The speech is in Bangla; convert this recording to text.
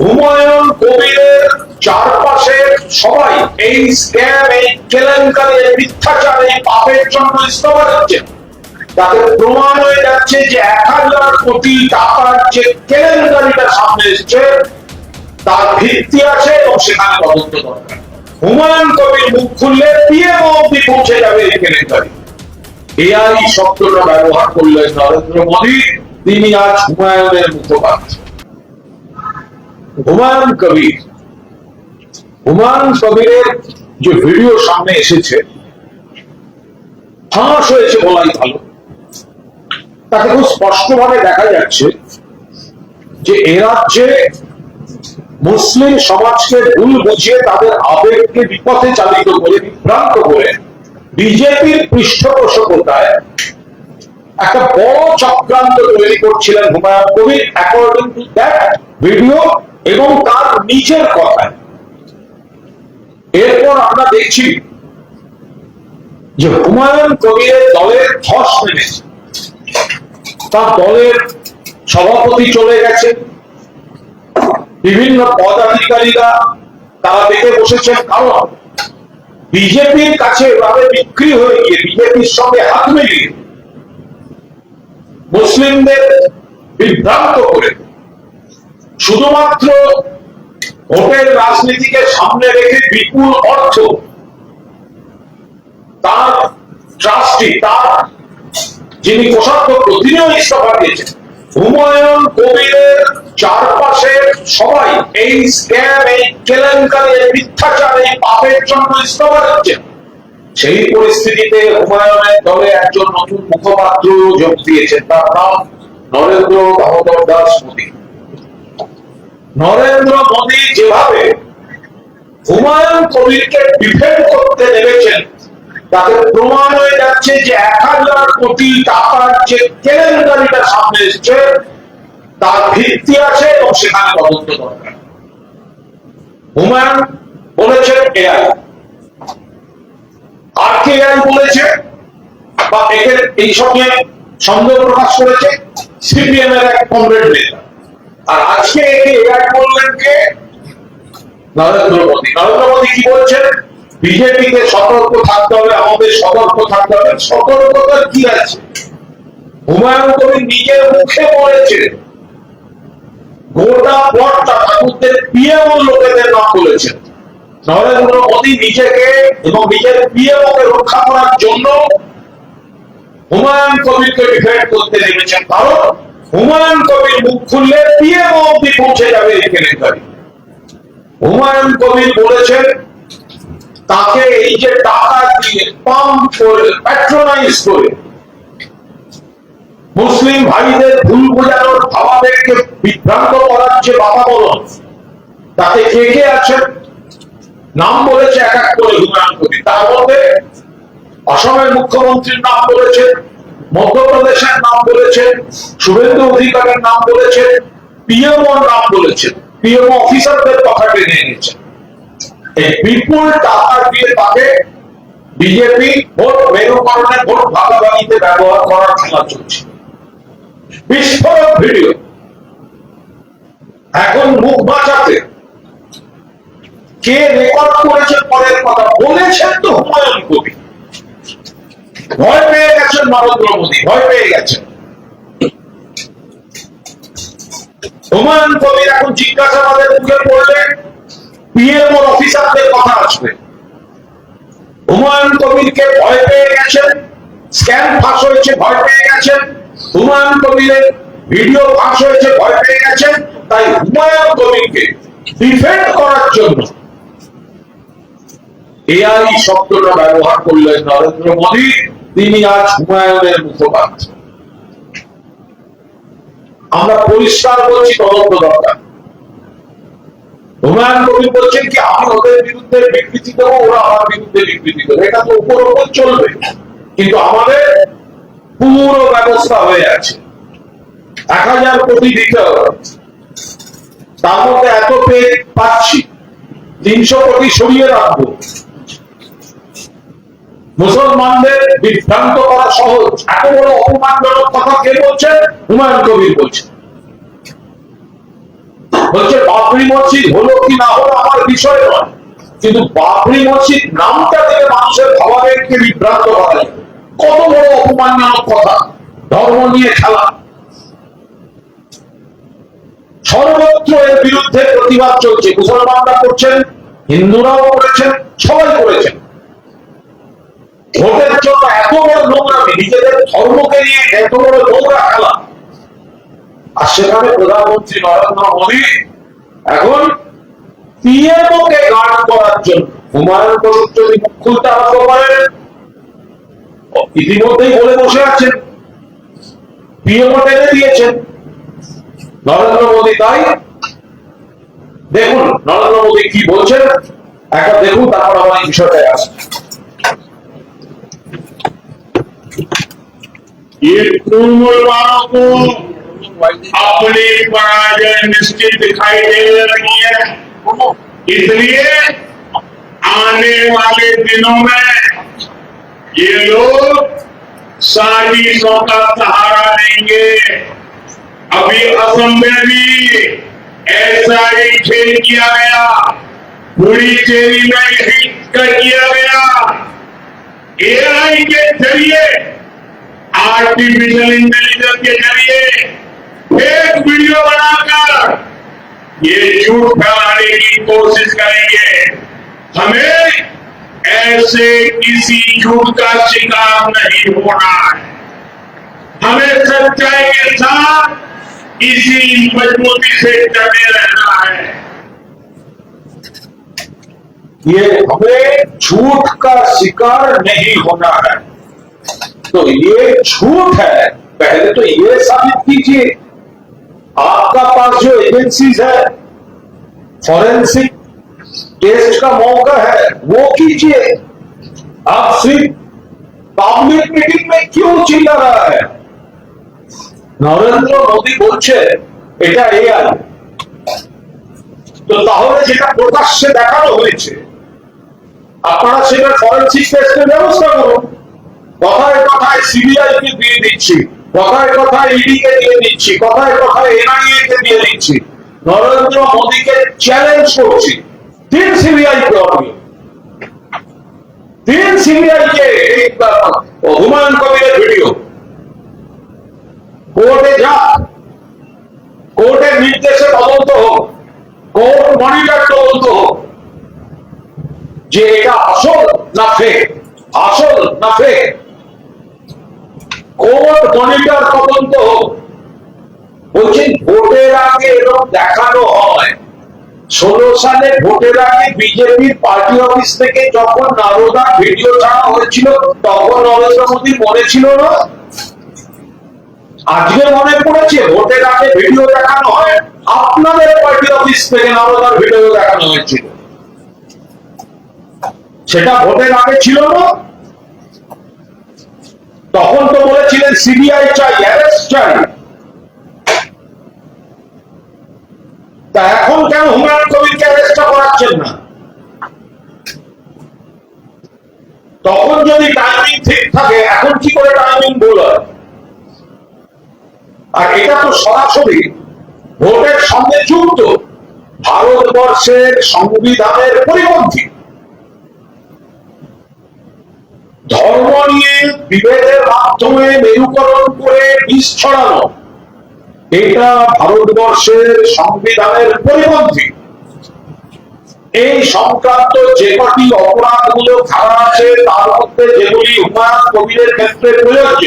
হুমায়ুন কবিরের চারপাশে সবাই এই স্ক্যাম, এই কেলেঙ্কারি, এই মিথ্যাচার, এই পাপের জন্য ইস্তফা দিচ্ছে। তাতে প্রমাণ হয়ে যাচ্ছে যে 1000 কোটি টাকার যে কেলেঙ্কারিটা সামনে এসছে তার ভিত্তি আছে এবং সেখানে তদন্ত দরকার। হুমায়ুন কবির মুখ খুললে পিএমও অব্দি পৌঁছে যাবে এই কেলেঙ্কারি। এআই শব্দটা ব্যবহার করলেন নরেন্দ্র মোদী, তিনি আজ হুমায়ুনের মুখপাত্র। হুমায়ুন কবিরের যে ভিডিও সামনে এসেছে, ফাঁস হয়েছে বলাই ভালো। তাকে খুব স্পষ্টভাবে দেখা যাচ্ছে যে এ রাজ্যে মুসলিম সমাজকে ভুল বুঝিয়ে তাদের আবেগকে বিপথে চালিত করে, বিভ্রান্ত করে বিজেপির পৃষ্ঠপোষকতায় একটা বড় চক্রান্ত তৈরি করছিলেন Humayun Kabir, according to that video এবং তার নিজের কথায়। এরপর আমরা দেখছি যে হুমায়ুন কবিরের দলের ধস নেমেছে। তার দলের সভাপতি চলে গেছে, বিভিন্ন পদাধিকারীরা তারা দেখে বসেছেন, কারণ বিজেপির কাছে এভাবে বিক্রি হয়ে গিয়ে, বিজেপির সঙ্গে হাত মিলিয়ে মুসলিমদের বিভ্রান্ত করে শুধুমাত্র ভোটের রাজনীতিকে সামনে রেখে বিপুল অর্থ তার ট্রাস্টি, তার যিনি কোষাধ্যক্ষ, তিনিও ইস্তফা দিয়েছেন। হুমায়ুন কবিরের চারপাশে সবাই এই স্ক্যাম, এই কেলেঙ্কারি, এই মিথ্যাচার, এই পাপের জন্য ইস্তফা দিচ্ছেন। সেই পরিস্থিতিতে হুমায়ুনের দলে একজন নতুন মুখপাত্র যোগ দিয়েছেন, তার নাম নরেন্দ্র দামোদর দাস মোদী। নরেন্দ্র মোদী যেভাবে হুমায়ুন কবিরকে ডিফেন্ড করতে নেমেছেন, তাতে প্রমাণ হয়ে যাচ্ছে যে 1000 কোটি টাকার যে কেলেঙ্কারিটা সামনে এসছে তার ভিত্তি আছে এবং সেখানে তদন্ত দরকার। হুমায়ুন বলেছেন এআই, আর কে এআই বলেছে বা এদের এই সঙ্গে সন্দেহ প্রকাশ করেছে সিপিএম এর এক কমরেড নেতা। আর আজকে একে এআই বললেন কে? নরেন্দ্র মোদী। নরেন্দ্র মোদী কি বলছেন? বিজেপিকে সতর্ক থাকতে হবে, আমাদের সতর্ক থাকতে হবে। সতর্কতার কি আছে? হুমায়ুন কবির নিজের মুখে বলেছে, গোটা প্লটটা ঠাকুরদের পিএমও লোকেদের নাম বলেছেন। নরেন্দ্র মোদী নিজেকে এবং নিজের পিএমও কে রক্ষা করার জন্য হুমায়ুন কবিরকে ডিফেন্ড করতে নেমেছেন, কারণ হুমায়ুন কবির মুখ খুললে পিএমও অব্দি পৌঁছে যাবে এই কেলেঙ্কারি। হুমায়ুন কবির বলেছেন তাকে এই যে টাকা দিয়ে পাম্প করে, প্যাট্রোনাইজ করে মুসলিম ভাইদের ভুল বোঝানোর, ভাবাবেগকে বিভ্রান্ত করার যে বাতাবরণ, তাতে কে কে আছেন নাম বলেছে এক এক করে হুমায়ুন কবির। তার মধ্যে অসমের মুখ্যমন্ত্রীর নাম বলেছেন, মধ্যপ্রদেশের নাম বলেছেন, শুভেন্দু অধিকারীর নাম বলেছেন, পিএমওর নাম বলেছেন, পিএমও অফিসারদের কথা টেনে এনেছেন। এই বিপুল টাকা দিয়ে তাকে বিজেপি ভোট মেরুকরণে, ভোট ভাগাভাগিতে ব্যবহার করার খেলা চলছে। বিস্ফোরক ভিডিও। এখন মুখ বাঁচাতে কে রেকর্ড করেছে পরের কথা, বলেছেন তো হুমায়ুন কবির। ভয় পেয়ে গেছেন নরেন্দ্র মোদী, ভয় পেয়ে গেছেন। হুমায়ুন কবির এখন জিজ্ঞাসাবাদের মুখে পড়লে পিএমও অফিসারদের কথা আসবে। হুমায়ুন কবিরকে ভয় পেয়ে গেছেন, স্ক্যাম ফাঁস হয়েছে, ভয় পেয়ে গেছেন। হুমায়ুন কবিরের ভিডিও ফাঁস হয়েছে, ভয় পেয়ে গেছেন। তাই হুমায়ুন কবিরকে ডিফেন্ড করার জন্য এআই শব্দটা ব্যবহার করলেন নরেন্দ্র মোদী, তিনি আজ হুমায়ুনের মুখপাত্র। আমরা পরিষ্কার বলছি, তদন্ত দরকার। হুমায়ুন কবির বলছেন কি, আমি ওদের বিরুদ্ধে বিবৃতি দেবো, ওরা আমার বিরুদ্ধে বিবৃতি দেবে, এটা তো উপর উপর চলবে। কিন্তু আমাদের পুরো ব্যবস্থা হয়ে আছে, 1000 কোটি দিতে হবে, তার মধ্যে এত পেয়ে পাচ্ছি, 300 কোটি সরিয়ে রাখবো। মুসলমানদের বিভ্রান্ত করা সহজ। এত বড় অপমানজনক কথা কে বলছে? হুমায়ুন কবির বলছে। বলছে বাবরি মসজিদ হলো কি না হলো আমার বিষয় নয়, কিন্তু বাবরি মসজিদ নামটা থেকে মানুষের ভাবাবেগকে বিভ্রান্ত করা যায়। কত বড় অপমানজনক কথা! ধর্ম নিয়ে খেলা। সর্বত্র এর বিরুদ্ধে প্রতিবাদ চলছে। মুসলমানরা করছেন, হিন্দুরাও করেছেন, সবাই করেছেন। ভোটের জন্য এত বড় নোংরামি, নিজেদের ধর্মকে নিয়ে এত বড় নোংরা খেলা। আর সেখানে প্রধানমন্ত্রী নরেন্দ্র মোদী এখন পিএমও কে গার্ড করার জন্য হুমায়ুন কবির যদি মুখ খুলতে আরম্ভ করেন, ইতিমধ্যেই বলে বসে আছেন, পিএমও টেনে দিয়েছেন নরেন্দ্র মোদী। তাই দেখুন নরেন্দ্র মোদী কি বলছেন, একটা দেখুন, তারপর আমার এই বিষয়টায় আসবে। ये तृणमूल वालों को अपनी पराजय निश्चित दिखाई दे रही है, इसलिए आने वाले दिनों में ये लोग साजिशों का सहारा लेंगे। अभी असम में भी ऐसा ही खेल किया गया, पुडुचेरी में यही किया गया। एआई के जरिए, आर्टिफिशियल इंटेलिजेंस के जरिए फेक वीडियो बनाकर ये झूठ फैलाने की कोशिश करेंगे। हमें ऐसे किसी झूठ का शिकार नहीं होना है। हमें सच्चाई के साथ इसी मजबूती से डटे रहना है। ये हमें झूठ का शिकार नहीं होना है। तो ये झूठ है, पहले तो ये साबित कीजिए। आपका पास जो एजेंसीज है, फॉरेंसिक टेस्ट का मौका है, वो कीजिए। आप सिर्फ पब्लिक मीटिंग में क्यों चिल्ला रहा है? নরেন্দ্র মোদী বলছে এটা এআই, তো তাহলে যেটা প্রকাশ্যে দেখানো হয়েছে আপনারা সেটা ফরেনসিক টেস্টের ব্যবস্থা করুন। কথায় কথায় সিবিআই কে দিয়ে দিচ্ছি, কথায় কথায় ইডি কে দিয়ে দিচ্ছি, কথায় কথায় এনআইএ কে দিয়ে দিচ্ছি। নরেন্দ্র মোদীকে চ্যালেঞ্জ করছি, দিন সিবিআই কে অডিও, দিন সিবিআই কে হুমায়ুন কবিরের ভিডিও, কোর্টে যা, কোর্টের নির্দেশে তদন্ত হোক, কোর্ট মনিটর তদন্ত হোক যে এটা আসল না ফেক, আসল না ফেক। কোর্ট মনিটর তদন্ত হোক। বলছেন ভোটের আগে এরকম দেখানো হয়। 16 সালে ভোটের আগে বিজেপির পার্টি অফিস থেকে যখন নারদা ভিডিও ছাড়া হয়েছিল, তখন নরেন্দ্র মোদী মনে ছিল না? আজকে মনে পড়েছে ভোটের আগে ভিডিও দেখানো হয়? আপনাদের পার্টি অফিস থেকে নারদার ভিডিও দেখানো হয়েছিল, সেটা ভোটের আগে ছিল না? তখন তো বলেছিলেন সিবিআই চাই, অ্যারেস্ট চাই। তা এখন কেন হুমায়ুন কবিরকে অ্যারেস্ট করাচ্ছেন না? তখন যদি টাইমিং ঠিক থাকে, এখন কি করে টাইমিং ভুল হয়? আর এটা তো সরাসরি ভোটের সঙ্গে যুক্ত, ভারতবর্ষের সংবিধানের পরিপন্থী। ধর্ম নিয়ে বিভেদের মাধ্যমে মেরুকরণ করে বিষ ছড়ানো, এটা ভারতবর্ষের সংবিধানের পরিপন্থী। এই সংক্রান্ত যে কটি অপরাধগুলো ধারা আছে, তার মধ্যে যেগুলি হুমায়ুন কবিরের ক্ষেত্রে প্রযোজ্য,